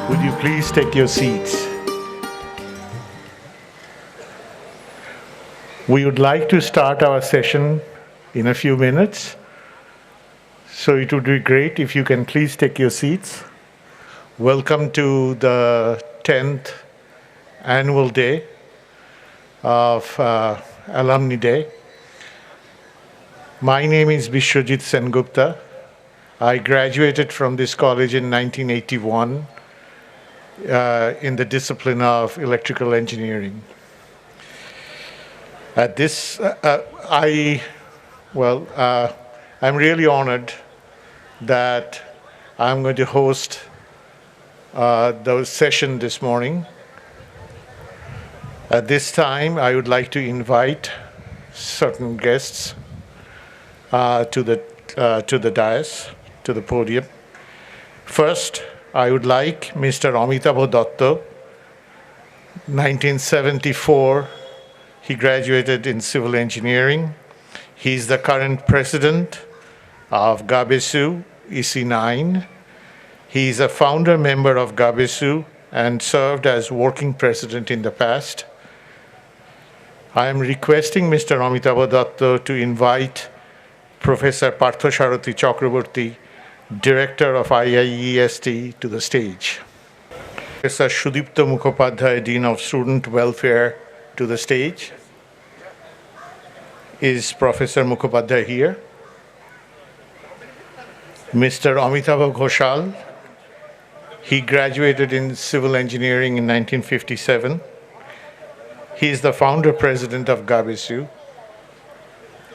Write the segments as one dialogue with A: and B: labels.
A: Would you please take your seats? We would like to start our session in a few minutes, so it would be great if you can please take your seats. Welcome to the 10th annual day of Alumni Day. My name is Bishwajit Sengupta. I graduated from this college in 1981 in the discipline of electrical engineering. At this, I'm really honored that I'm going to host the session this morning. At this time, I would like to invite certain guests to the dais, to the podium. First, I would like Mr. Amitabh Datta, 1974. He graduated in civil engineering. He's the current president of GAABESU EC9. He's a founder member of GAABESU and served as working president in the past. I am requesting Mr. Amitabh Datta to invite Professor Parthasarathi Chakraborty, Director of IIEST, to the stage. Professor Sudipta Mukhopadhyay, Dean of Student Welfare, to the stage. Is Professor Mukhopadhyay here? Mr. Amitabh Ghoshal, he graduated in civil engineering in 1957. He is the founder president of GAABESU.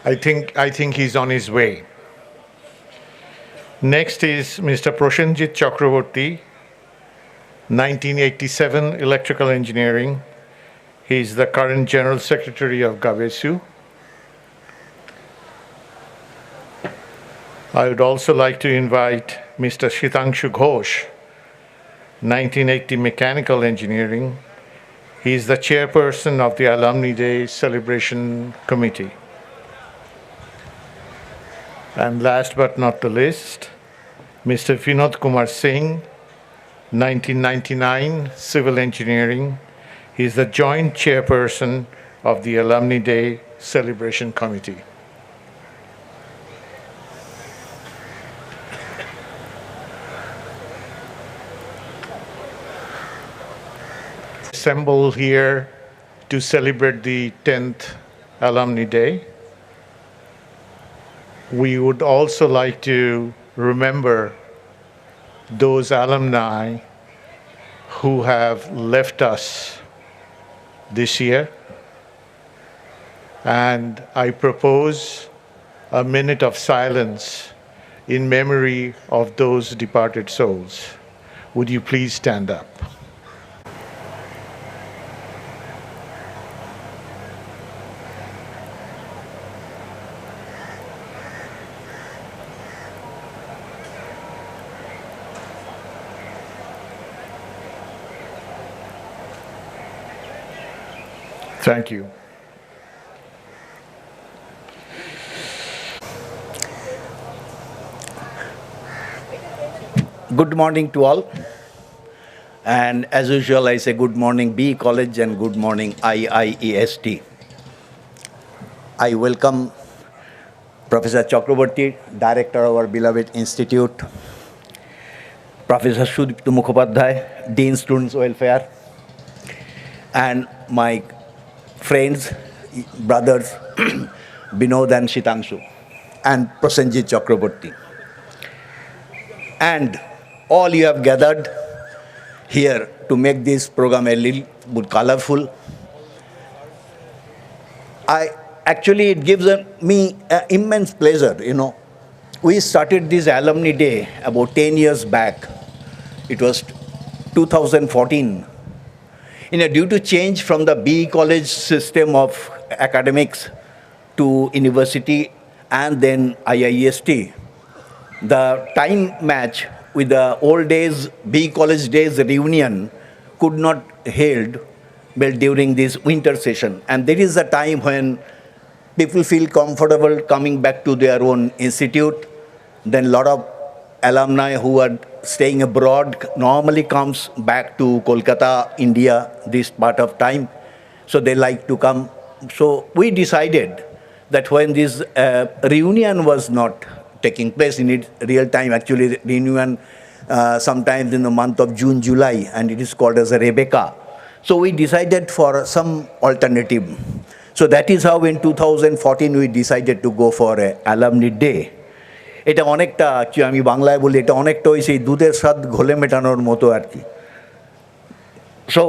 A: I think he's on his way. Next is Mr. Prosenjit Chakraborty, 1987 electrical engineering. He's the current general secretary of GAABESU. I would also like to invite Mr. Shitangshu Ghosh, 1980 mechanical engineering. He's the chairperson of the Alumni Day Celebration Committee. And last but not the least, Mr. Vinod Kumar Singh, 1999 civil engineering. He's the joint chairperson of the Alumni Day Celebration Committee. Assemble here to celebrate the 10th Alumni Day. We would also like to remember those alumni who have left us this year. And I propose a minute of silence in memory of those departed souls. Would you please stand up? Thank you.
B: Good morning to all. And as usual, I say good morning B College and good morning IIEST. I welcome Professor Chakraborty, Director of our beloved institute, Professor Sudipta Mukhopadhyay, Dean Students Welfare, and my friends, brothers, Binod and Shitangshu, and Prosenjit Chakraborty. And all you have gathered here to make this program a little bit colorful. It gives me immense pleasure, We started this Alumni Day about 10 years back. It was 2014. Due to change from the BE college system of academics to university and then IIEST, the time match with the old days, BE college days reunion could not held during this winter session. And there is a time when people feel comfortable coming back to their own institute. Then a lot of alumni who are staying abroad normally comes back to Kolkata, India, this part of time. So they like to come. So we decided that when this reunion was not taking place in its real time, actually reunion sometimes in the month of June, July, and it is called as a Rebecca. So we decided for some alternative. So that is how in 2014 we decided to go for a alumni day. এটা অনেকটা আমি বাংলায় বলি এটা অনেকটা ওই সেই দুধের স্বাদ ঘোলে মেটানোর মতো আর কি সো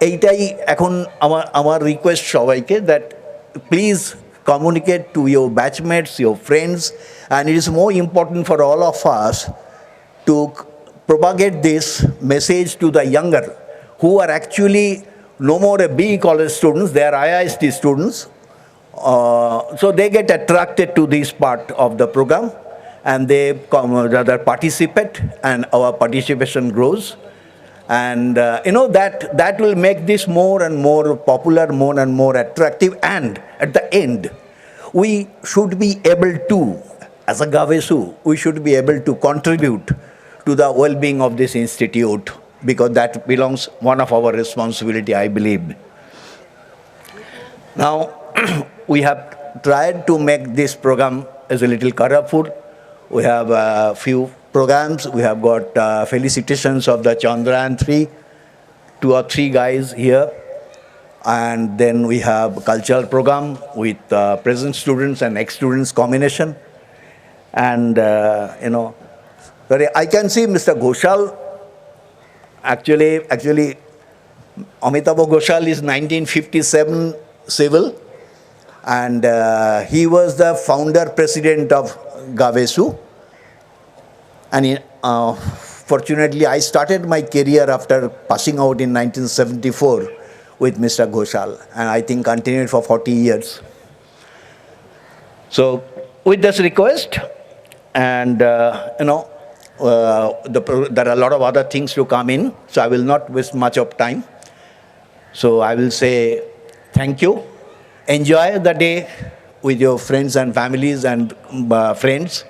B: এইটাই এখন আমার রিকোয়েস্ট সবাইকে that please communicate to your batchmates, your friends, and it is more important for all of us to propagate this message to the younger who are actually no more a BE college students, they are IIST students. So they get attracted to this part of the program and they rather participate and our participation grows. And that will make this more and more popular, more and more attractive. And at the end, we should be able to, as a GAABESU, we should be able to contribute to the well-being of this institute because that belongs one of our responsibility, I believe. Now, we have tried to make this program as a little colorful. We have a few programs. We have got felicitations of the Chandrayaan 3, 2 or 3 guys here. And then we have cultural program with present students and ex-students combination. And, I can see Mr. Ghoshal. Actually, Amitabh Ghoshal is 1957 civil. And he was the founder president of GAABESU. And fortunately, I started my career after passing out in 1974 with Mr. Ghoshal, and I think continued for 40 years. So, with this request, and there are a lot of other things to come in, so I will not waste much of time. So, I will say thank you. Enjoy the day with your friends and families and friends.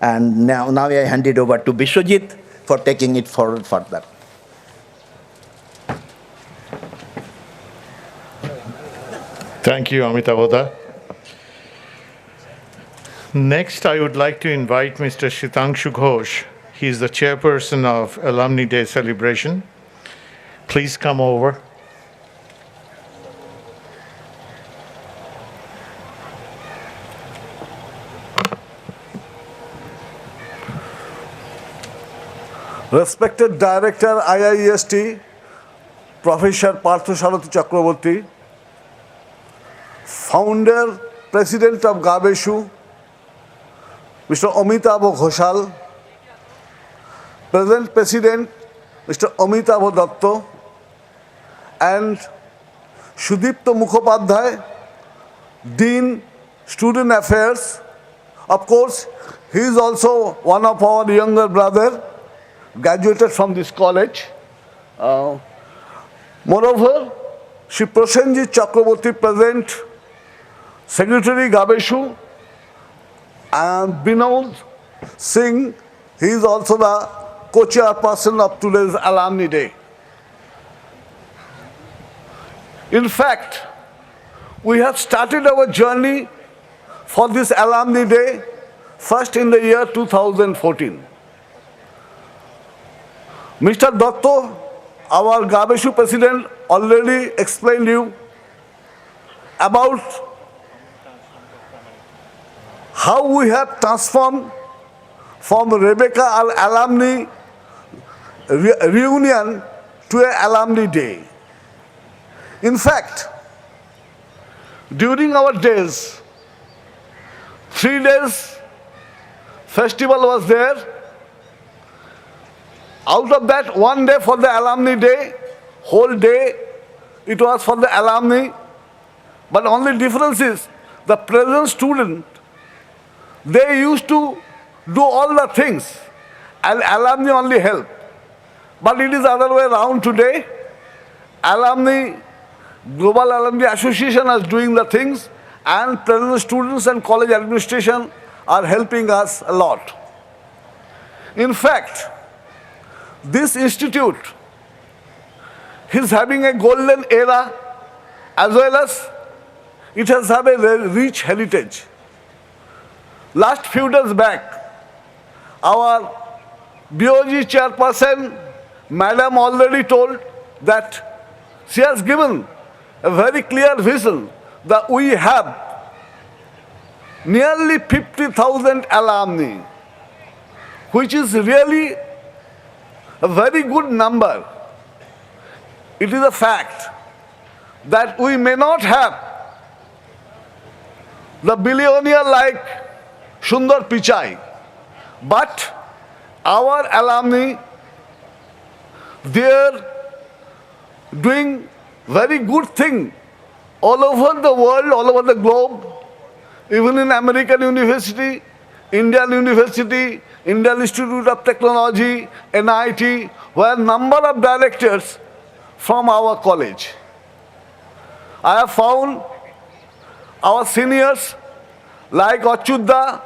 B: And now I hand it over to Bishwajit for taking it forward further.
A: Thank you, Amitabh. Next, I would like to invite Mr. Shitangshu Ghosh. He is the chairperson of Alumni Day celebration. Please come over.
C: Respected Director, IIST, Professor Partho Sarathi Chakraborty, Founder, President of GAABESU, Mr. Amitabh Ghoshal, Present President, Mr. Amitabh Datta, and Sudipto Mukhopadhyay, Dean, Student Affairs. Of course, he is also one of our younger brother, graduated from this college. Moreover, Shri Prosenjit Chakraborty, present Secretary GAABESU, and Binod Singh, he is also the co-chairperson of today's Alumni Day. In fact, we have started our journey for this Alumni Day first in the year 2014. Mr. Datta, our GAABESU president, already explained you about how we have transformed from Rebecca Alumni reunion to an Alumni Day. In fact, during our days, 3 days festival was there. Out of that, 1 day for the Alumni Day, whole day it was for the alumni. But only difference is the present student, they used to do all the things and alumni only help. But it is other way around today. Alumni, Global Alumni Association is doing the things and present students and college administration are helping us a lot. In fact, this institute is having a golden era as well as it has have a very rich heritage. Last few days back, our BOG chairperson, Madam, already told that she has given a very clear vision that we have nearly 50,000 alumni, which is really a very good number. It is a fact that we may not have the billionaire like Sundar Pichai, but our alumni, they are doing very good thing all over the world, all over the globe, even in American University, Indian University, Indian Institute of Technology, NIT, where number of directors from our college. I have found our seniors like Achyuta,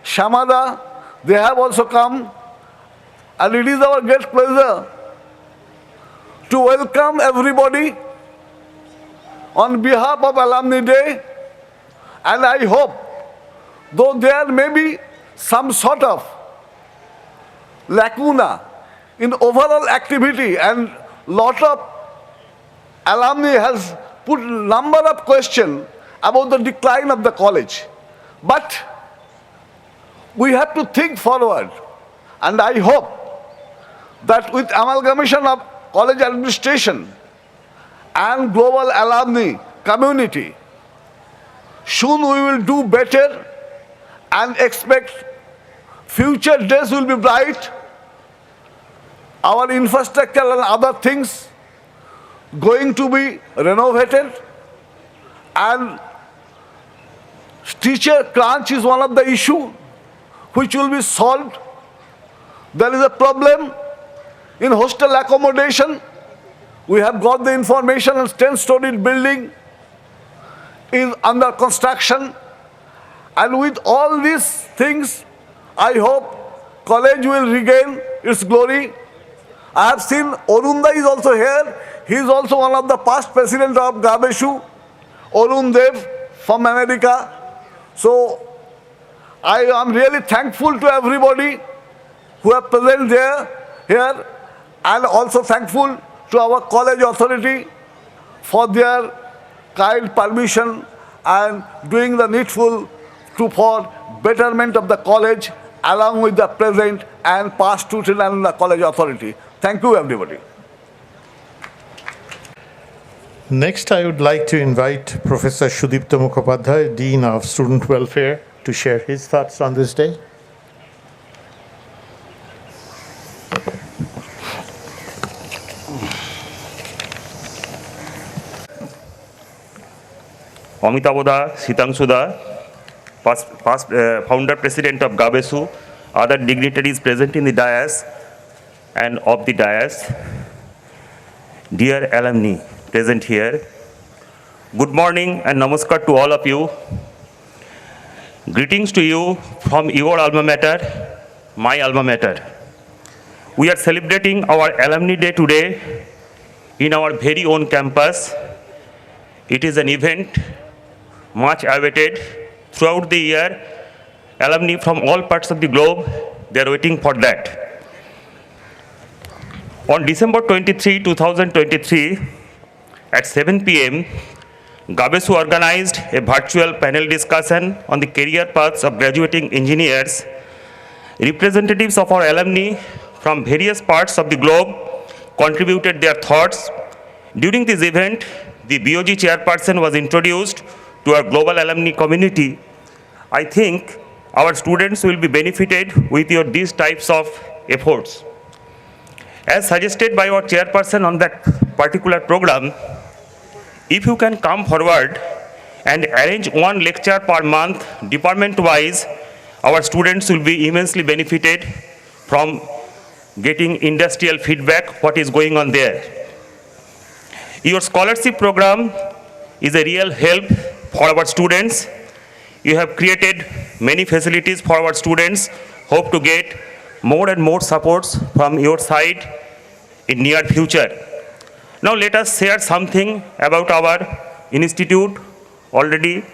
C: Shamada, they have also come, and it is our great pleasure to welcome everybody on behalf of Alumni Day, and I hope, though there may be some sort of lacuna in overall activity and lot of alumni has put number of questions about the decline of the college. But we have to think forward, and I hope that with amalgamation of college administration and global alumni community, soon we will do better and expect future days will be bright. Our infrastructure and other things going to be renovated, and teacher crunch is one of the issue which will be solved. There is a problem in hostel accommodation. We have got the information, a 10-story building is under construction, and with all these things, I hope college will regain its glory. I have seen Orunda is also here. He is also one of the past president of GAABESU, Arun Dev from America. So I am really thankful to everybody who are present here, and also thankful to our college authority for their kind permission and doing the needful for betterment of the college along with the present and past students and the college authority. Thank you, everybody.
A: Next, I would like to invite Professor Sudipta Mukhopadhyay, Dean of Student Welfare, to share his thoughts on this day.
D: Amitabhoda, Sitangshuda, past founder president of GAABESU, other dignitaries present in the dais and of the dais, dear alumni present here, good morning and namaskar to all of you. Greetings to you from your alma mater, my alma mater. We are celebrating our Alumni Day today in our very own campus. It is an event much awaited throughout the year. Alumni from all parts of the globe, they are waiting for that. On December 23, 2023, at 7 p.m., GAABESU organized a virtual panel discussion on the career paths of graduating engineers. Representatives of our alumni from various parts of the globe contributed their thoughts. During this event, the BOG chairperson was introduced to our global alumni community. I think our students will be benefited with these types of efforts. As suggested by our chairperson on that particular program, if you can come forward and arrange one lecture per month, department-wise, our students will be immensely benefited from getting industrial feedback, what is going on there. Your scholarship program is a real help for our students. You have created many facilities for our students. Hope to get more and more supports from your side in near future. Now let us share something about our institute. Already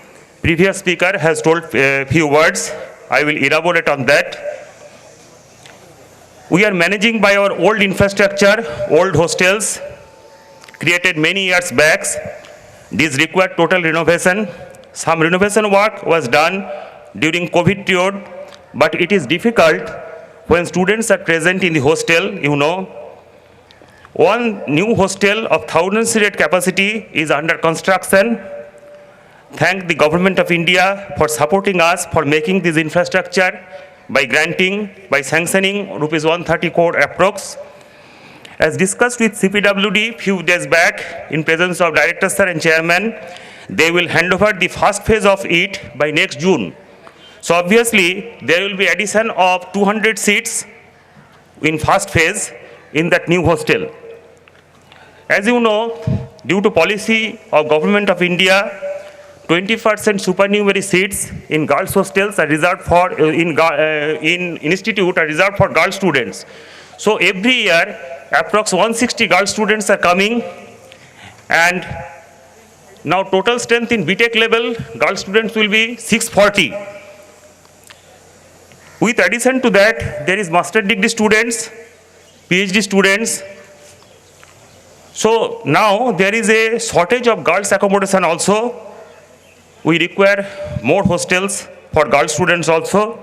D: previous speaker has told a few words. I will elaborate on that. We are managing by our old infrastructure, old hostels, created many years back. These required total renovation. Some renovation work was done during COVID period, but it is difficult when students are present in the hostel, you know. One new hostel of 1,000 seated capacity is under construction. Thank the Government of India for supporting us for making this infrastructure by sanctioning rupees 130 crore approx. As discussed with CPWD few days back in presence of Director Sir and Chairman, they will hand over the first phase of it by next June. So obviously, there will be addition of 200 seats in first phase in that new hostel. As you know, due to policy of Government of India, 20% supernumerary seats in girls' hostels are reserved for, in institute are reserved for girl students. So every year, approx 160 girl students are coming, and now total strength in BTech level, girl students will be 640. With addition to that, there is master degree students, PhD students. So now there is a shortage of girls accommodation also. We require more hostels for girl students also.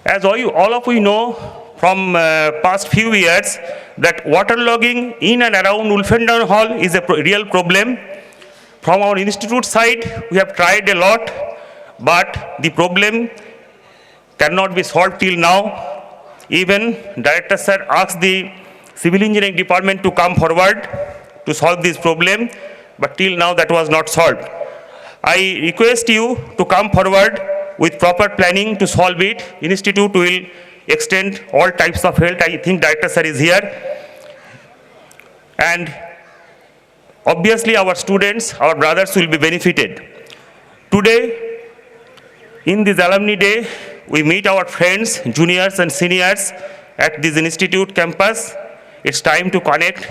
D: As all of you know from past few years, that waterlogging in and around Wolfendown Hall is a real problem. From our institute side, we have tried a lot, but the problem cannot be solved till now. Even Director Sir asked the Civil Engineering Department to come forward to solve this problem, but till now that was not solved. I request you to come forward with proper planning to solve it. Institute will extend all types of help. I think Director Sir is here. And obviously our students, our brothers will be benefited. Today, in this Alumni Day, we meet our friends, juniors and seniors at this institute campus. It's time to connect,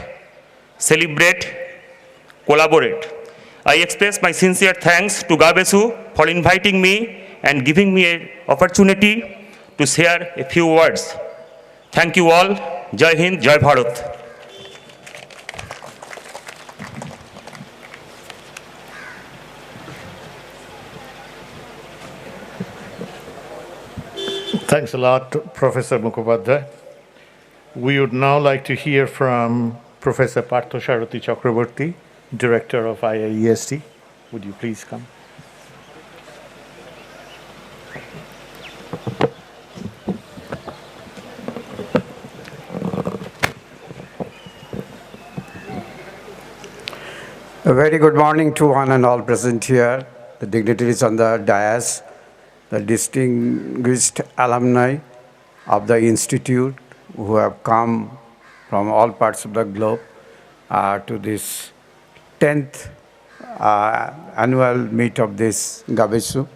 D: celebrate, collaborate. I express my sincere thanks to GAABESU for inviting me and giving me an opportunity to share a few words. Thank you all. Jai Hind, Jai Bharat.
A: Thanks a lot, Professor Mukhopadhyay. We would now like to hear from Professor Parthasarathi Chakraborty, Director of IIEST. Would you please come?
E: A very good morning to one and all present here, the dignitaries on the dais, the distinguished alumni of the institute who have come from all parts of the globe to this 10th annual meet of this GAABESU.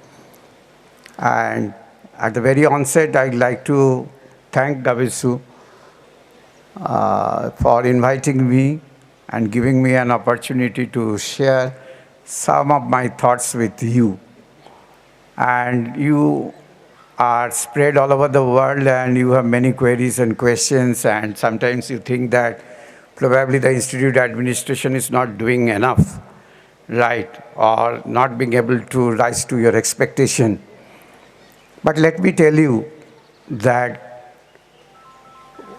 E: And at the very onset, I'd like to thank GAABESU for inviting me and giving me an opportunity to share some of my thoughts with you. And you are spread all over the world and you have many queries and questions, and sometimes you think that probably the institute administration is not doing enough, right, or not being able to rise to your expectation. But let me tell you that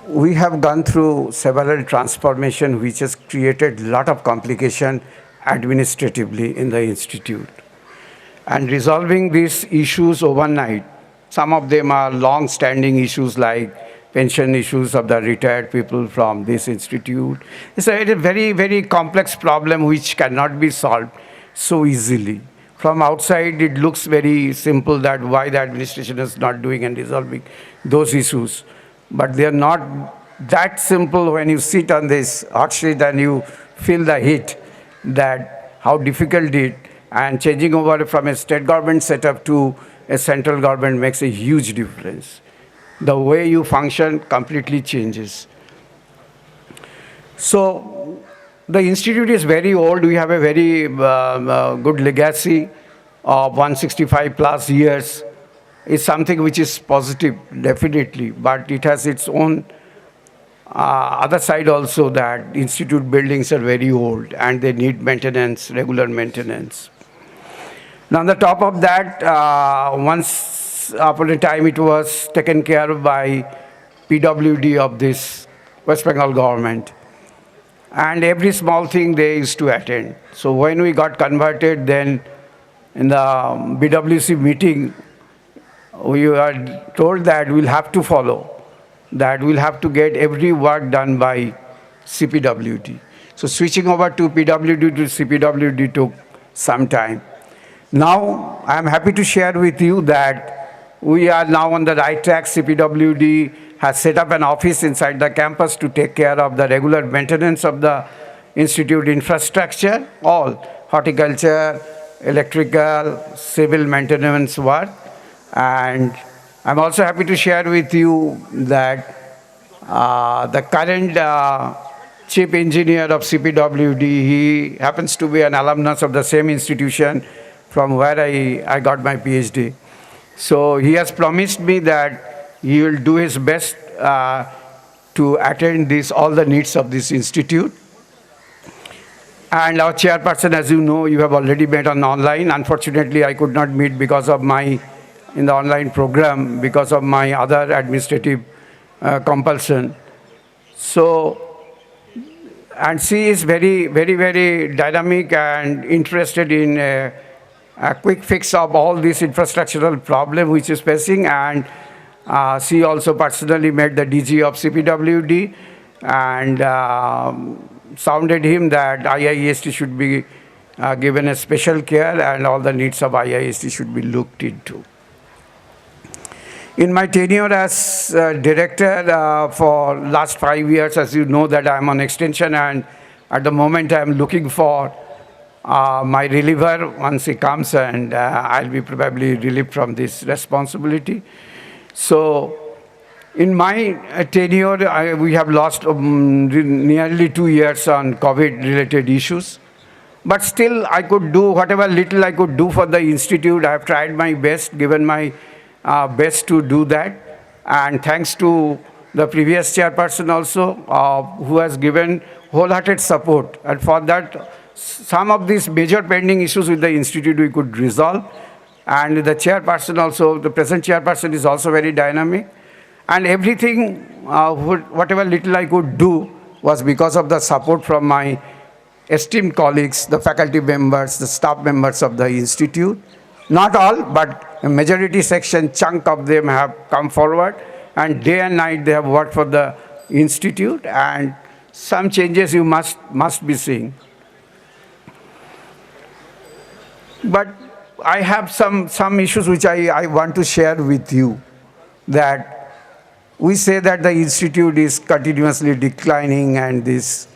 E: we have gone through several transformations which has created a lot of complication administratively in the institute. And resolving these issues overnight, some of them are long-standing issues like pension issues of the retired people from this institute. It's a very, very complex problem which cannot be solved so easily. From outside, it looks very simple that why the administration is not doing and resolving those issues. But they are not that simple when you sit on this hot seat and you feel the heat, that how difficult it And changing over from a state government setup to a central government makes a huge difference. The way you function completely changes. So the institute is very old. We have a very good legacy of 165 plus years. It's something which is positive, definitely, but it has its own other side also, that institute buildings are very old and they need maintenance, regular maintenance. Now, on the top of that, once upon a time it was taken care of by PWD of this West Bengal government. And every small thing they used to attend. So when we got converted, then in the BWC meeting, we were told that we'll have to follow, that we'll have to get every work done by CPWD. So switching over to PWD to CPWD took some time. Now, I'm happy to share with you that we are now on the right track. CPWD has set up an office inside the campus to take care of the regular maintenance of the institute infrastructure, all horticulture, electrical, civil maintenance work. And I'm also happy to share with you that the current chief engineer of CPWD, he happens to be an alumnus of the same institution from where I got my PhD. So he has promised me that he will do his best to attend all the needs of this institute. And our chairperson, as you know, you have already met on online. Unfortunately, I could not meet because of in the online program, because of my other administrative compulsion. So, and she is very, very, very dynamic and interested in a quick fix of all this infrastructural problem which is facing. And she also personally met the DG of CPWD and sounded him that IIST should be given a special care and all the needs of IIST should be looked into. In my tenure as director for last 5 years, as you know that I'm on extension, and at the moment I'm looking for my reliever once he comes, and I'll be probably relieved from this responsibility. So in my tenure, we have lost nearly 2 years on COVID-related issues. But still, I could do whatever little I could do for the institute. I have tried my best, given my best to do that. And thanks to the previous chairperson also, who has given wholehearted support. And for that, some of these major pending issues with the institute we could resolve. And the chairperson also, the present chairperson is also very dynamic. And everything, whatever little I could do was because of the support from my esteemed colleagues, the faculty members, the staff members of the institute. Not all, but a majority section, chunk of them have come forward, and day and night they have worked for the institute, and some changes you must be seeing. But I have some issues which I want to share with you, that we say that the institute is continuously declining and this.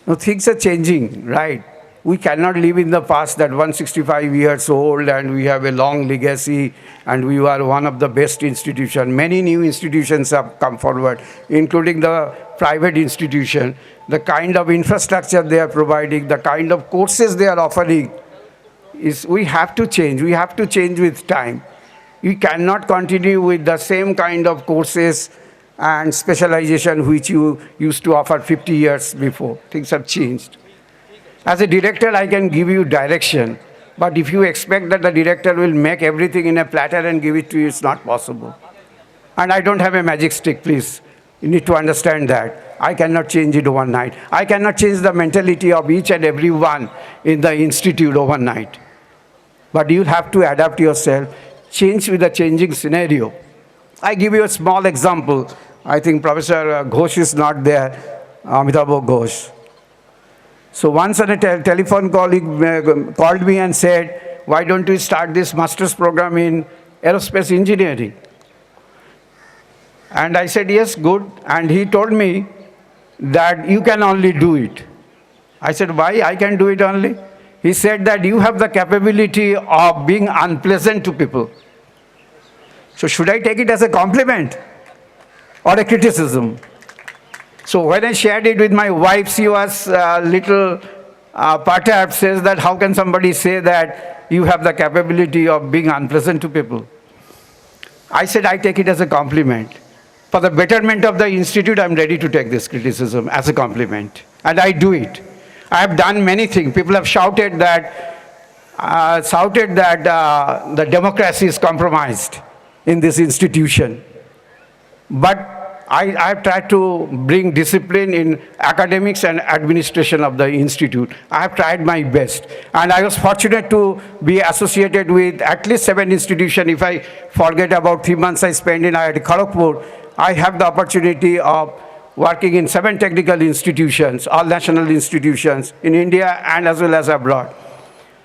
E: No, things are changing, right? We cannot live in the past that 165 years old and we have a long legacy and we are one of the best institutions. Many new institutions have come forward, including the private institution. The kind of infrastructure they are providing, the kind of courses they are offering, we have to change. We have to change with time. You cannot continue with the same kind of courses and specialization which you used to offer 50 years before. Things have changed. As a director, I can give you direction, but if you expect that the director will make everything in a platter and give it to you, it's not possible. And I don't have a magic stick, please. You need to understand that. I cannot change it overnight. I cannot change the mentality of each and every one in the institute overnight. But you have to adapt yourself, change with the changing scenario. I give you a small example. I think Professor Ghosh is not there, Amitabh Ghosh. So once on a telephone colleague called me and said, why don't you start this master's program in aerospace engineering? And I said, yes, good. And he told me that you can only do it. I said, why I can do it only? He said that you have the capability of being unpleasant to people. So should I take it as a compliment or a criticism? So when I shared it with my wife, she was a little perturbed, says that how can somebody say that you have the capability of being unpleasant to people? I said I take it as a compliment. For the betterment of the institute, I'm ready to take this criticism as a compliment. And I do it. I have done many things. People have shouted that, the democracy is compromised in this institution. But I have tried to bring discipline in academics and administration of the institute. I have tried my best. And I was fortunate to be associated with at least 7 institutions. If I forget about 3 months I spent in IIT Kharagpur, I have the opportunity of working in 7 technical institutions, all national institutions in India and as well as abroad.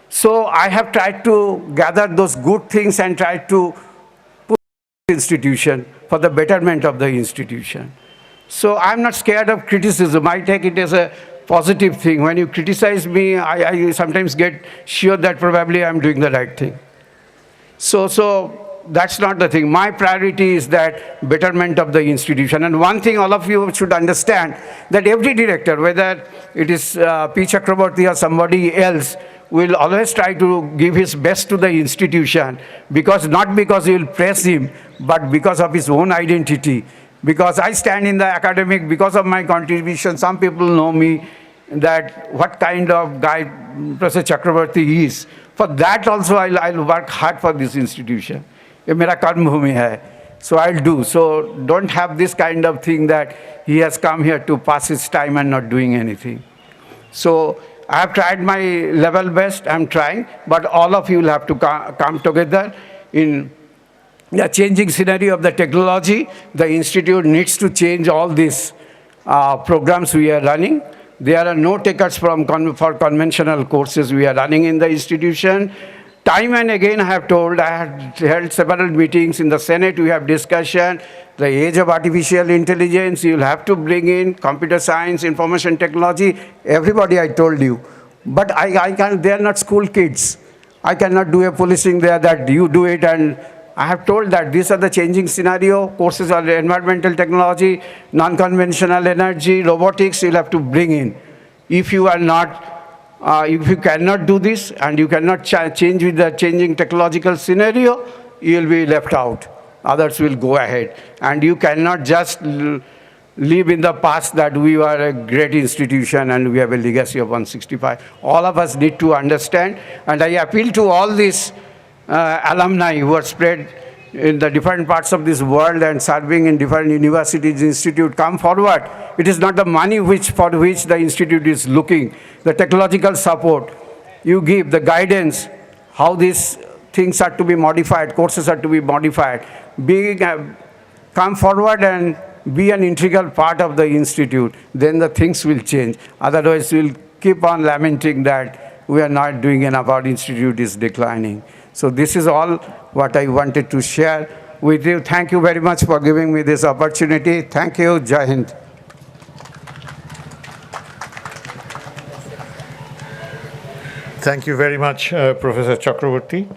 E: So I have tried to gather those good things and tried to put institution for the betterment of the institution. So I'm not scared of criticism. I take it as a positive thing. When you criticize me, I sometimes get sure that probably I'm doing the right thing. So that's not the thing. My priority is that betterment of the institution. And one thing all of you should understand, that every director, whether it is P. Chakraborty or somebody else, will always try to give his best to the institution, because not because he will praise him, but because of his own identity. Because I stand in the academic, because of my contribution, some people know me, that what kind of guy Professor Chakraborty is. For that also I'll work hard for this institution. Ye mera karm bhumi hai. So I'll do. So don't have this kind of thing that he has come here to pass his time and not doing anything. So I have tried my level best, I'm trying, but all of you will have to come together in the changing scenario of the technology. The institute needs to change all these programs we are running. There are no takers for conventional courses we are running in the institution. Time and again I have told, I have held several meetings in the Senate, we have discussion, the age of artificial intelligence, you will have to bring in computer science, information technology, everybody I told you. But I can't, they are not school kids. I cannot do a policing there that you do it, and I have told that these are the changing scenario, courses on environmental technology, non-conventional energy, robotics, you'll have to bring in. If you are not, if you cannot do this and you cannot change with the changing technological scenario, you will be left out. Others will go ahead. And you cannot just live in the past that we were a great institution and we have a legacy of 165. All of us need to understand. And I appeal to all these alumni who are spread in the different parts of this world and serving in different universities, institute, come forward. It is not the money for which the institute is looking, the technological support you give, the guidance, how these things are to be modified, courses are to be modified. Come forward and be an integral part of the institute, then the things will change. Otherwise, we'll keep on lamenting that we are not doing enough, our institute is declining. So this is all what I wanted to share with you. Thank you very much for giving me this opportunity. Thank you. Jai Hind.
A: Thank you very much, Professor Chakraborty.